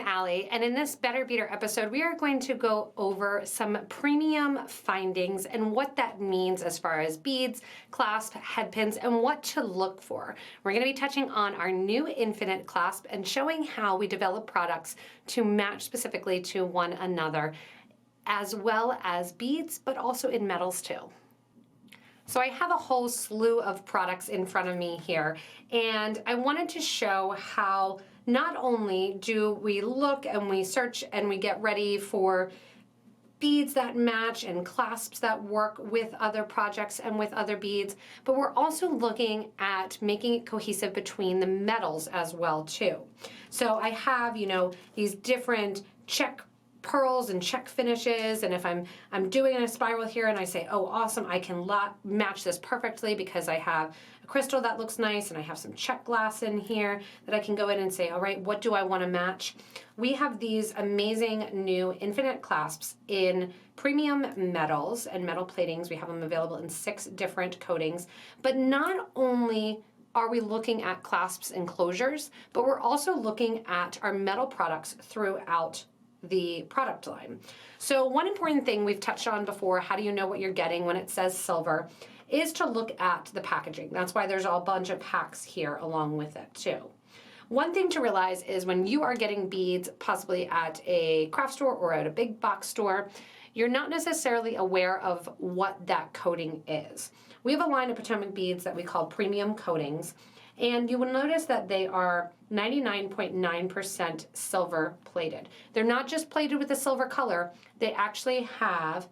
Allie, and in this Better Beader episode, we are going to go over some premium findings and what that means as far as beads, clasp, head pins, and what to look for. We're going to be touching on our new infinite clasp and showing how we develop products to match specifically to one another, as well as beads, but also in metals too. So I have a whole slew of products in front of me here, and I wanted to show how not only do we look and we search and we get ready for beads that match and clasps that work with other projects and with other beads, but we're also looking at making it cohesive between the metals as well too. So I have, these different check pearls and check finishes, and if I'm doing a spiral here and I say, oh awesome, I can match this perfectly because I have a crystal that looks nice and I have some check glass in here that I can go in and say, all right, what do I want to match? We have these amazing new infinite clasps in premium metals and metal platings. We have them available in 6 different coatings, but not only are we looking at clasps and closures, but we're also looking at our metal products throughout the product line. So one important thing we've touched on before, how do you know what you're getting when it says silver, is to look at the packaging. That's why there's a bunch of packs here along with it too. One thing to realize is when you are getting beads, possibly at a craft store or at a big box store, you're not necessarily aware of what that coating is. We have a line of Potomac beads that we call premium coatings, and you will notice that they are 99.9% silver plated. They're not just plated with a silver color, they actually have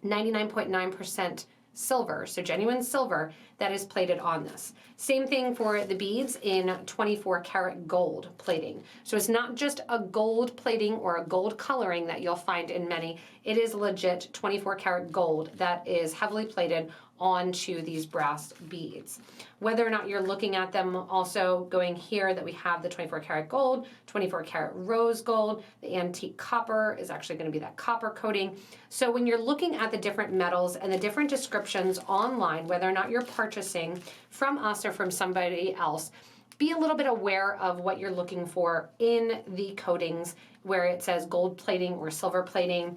99.9% silver, so genuine silver, that is plated on this. Same thing for the beads in 24 karat gold plating. So it's not just a gold plating or a gold coloring that you'll find in many, it is legit 24 karat gold that is heavily plated onto these brass beads. Whether or not you're looking at them also going here that we have the 24 karat gold, 24 karat rose gold, the antique copper is actually going to be that copper coating. So when you're looking at the different metals and the different descriptions online, whether or not you're purchasing from us or from somebody else, be a little bit aware of what you're looking for in the coatings where it says gold plating or silver plating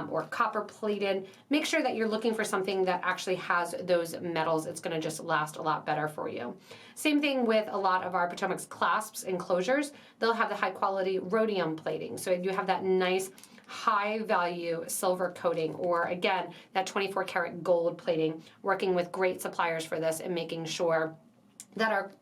or copper plated. Make sure that you're looking for something that actually has those metals. It's going to just last a lot better for you. Same thing with a lot of our Potomac's clasps and closures. They'll have the high quality rhodium plating. So you have that nice high value silver coating, or again, that 24 karat gold plating, working with great suppliers for this and making sure that our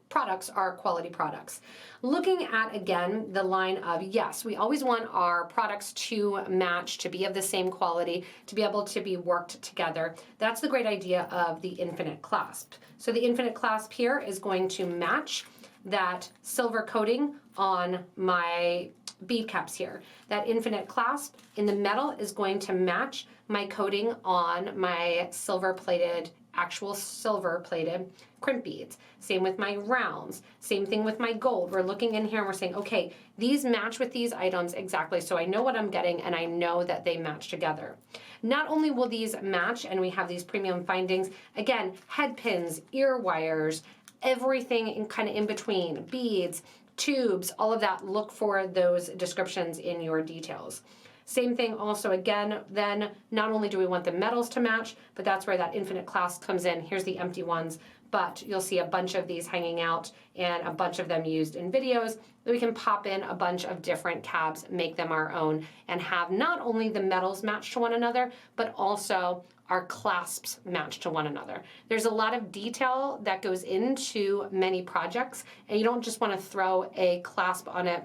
products are quality products. Looking at, again, the line of, yes, we always want our products to match, to be of the same quality, to be able to be worked together. That's the great idea of the infinite clasp. So the infinite clasp here is going to match that silver coating on my bead caps here. That infinite clasp in the metal is going to match my coating on my silver plated, actual silver plated crimp beads. Same with my rounds. Same thing with my gold. We're looking in here and we're saying, okay, these match with these items exactly, so I know what I'm getting and I know that they match together. Not only will these match, and we have these premium findings, again, head pins, ear wires, everything in kind of in between, beads, tubes, all of that, look for those descriptions in your details. Same thing also, again, then not only do we want the metals to match, but that's where that infinite clasp comes in. Here's the empty ones, but you'll see a bunch of these hanging out and a bunch of them used in videos. We can pop in a bunch of different cabs, make them our own, and have not only the metals match to one another, but also our clasps match to one another. There's a lot of detail that goes into many projects, and you don't just want to throw a clasp on it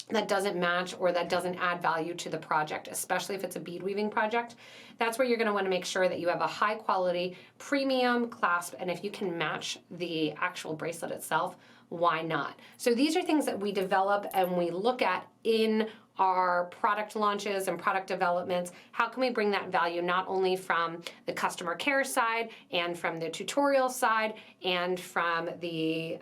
that doesn't match or that doesn't add value to the project, especially if it's a bead weaving project. That's where you're going to want to make sure that you have a high quality premium clasp, and if you can match the actual bracelet itself, why not? So these are things that we develop and we look at in our product launches and product developments. How can we bring that value not only from the customer care side and from the tutorial side and from the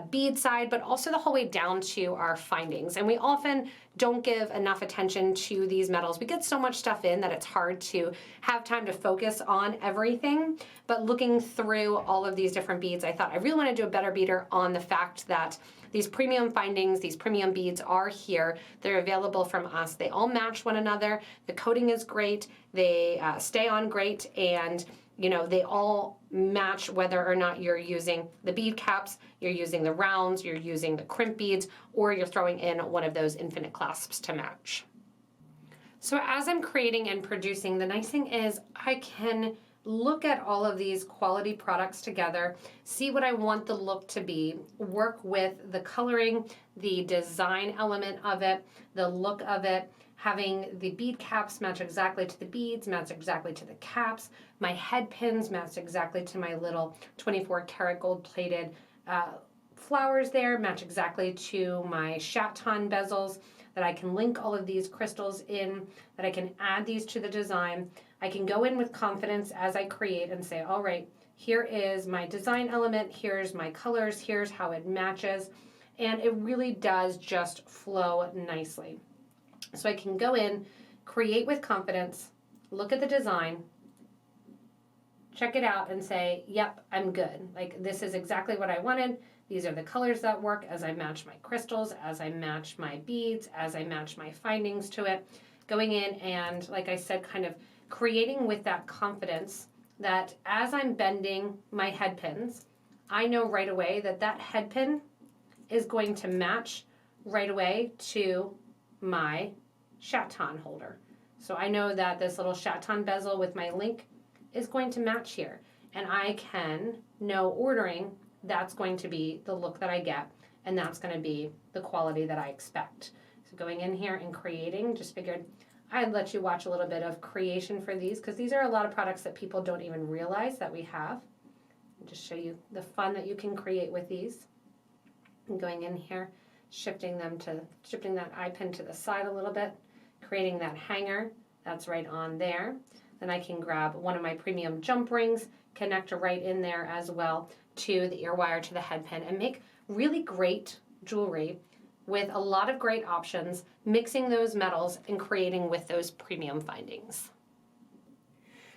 bead side, but also the whole way down to our findings. And we often don't give enough attention to these metals. We get so much stuff in that it's hard to have time to focus on everything. But looking through all of these different beads, I thought I really want to do a better beater on the fact that These premium findings, these premium beads are here. They're available from us. They all match one another. The coating is great. They stay on great, and you know, they all match whether or not you're using the bead caps, you're using the rounds, you're using the crimp beads, or you're throwing in one of those infinite clasps to match. So as I'm creating and producing, the nice thing is I can look at all of these quality products together, see what I want the look to be, work with the coloring, the design element of it, the look of it, having the bead caps match exactly to the beads, match exactly to the caps, my head pins match exactly to my little 24 karat gold plated flowers there, match exactly to my chaton bezels, that I can link all of these crystals in, that I can add these to the design. I can go in with confidence as I create and say, all right, here is my design element, here's my colors, here's how it matches, and it really does just flow nicely. So I can go in, create with confidence, look at the design, check it out and say, yep, I'm good. Like, this is exactly what I wanted. These are the colors that work as I match my crystals, as I match my beads, as I match my findings to it. Going in and, like I said, kind of creating with that confidence that as I'm bending my head pins, I know right away that that head pin is going to match right away to my chaton holder. So I know that this little chaton bezel with my link is going to match here. And I can know ordering that's going to be the look that I get, and that's going to be the quality that I expect. So going in here and creating, just figured I'd let you watch a little bit of creation for these, because these are a lot of products that people don't even realize that we have. And just show you the fun that you can create with these. And going in here, shifting that eye pin to the side a little bit, creating that hanger that's right on there. Then I can grab one of my premium jump rings, connect right in there as well to the ear wire to the head pin, and make really great jewelry with a lot of great options, mixing those metals and creating with those premium findings.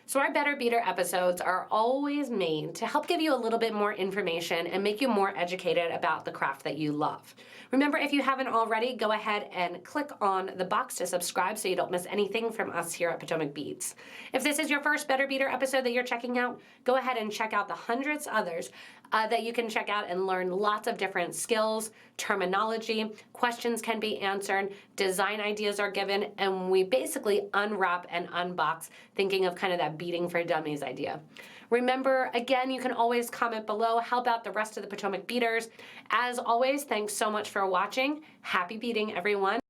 So our Better Beader episodes are always made to help give you a little bit more information and make you more educated about the craft that you love. Remember, if you haven't already, go ahead and click on the box to subscribe so you don't miss anything from us here at Potomac Beads. If this is your first Better Beader episode that you're checking out, go ahead and check out the hundreds others that you can check out and learn lots of different skills, terminology, questions can be answered, design ideas are given, and we basically unwrap and unbox, thinking of kind of that beading for dummies idea. Remember, again, you can always comment below how about the rest of the Potomac Beaders. As always, thanks so much for watching. Happy beading, everyone.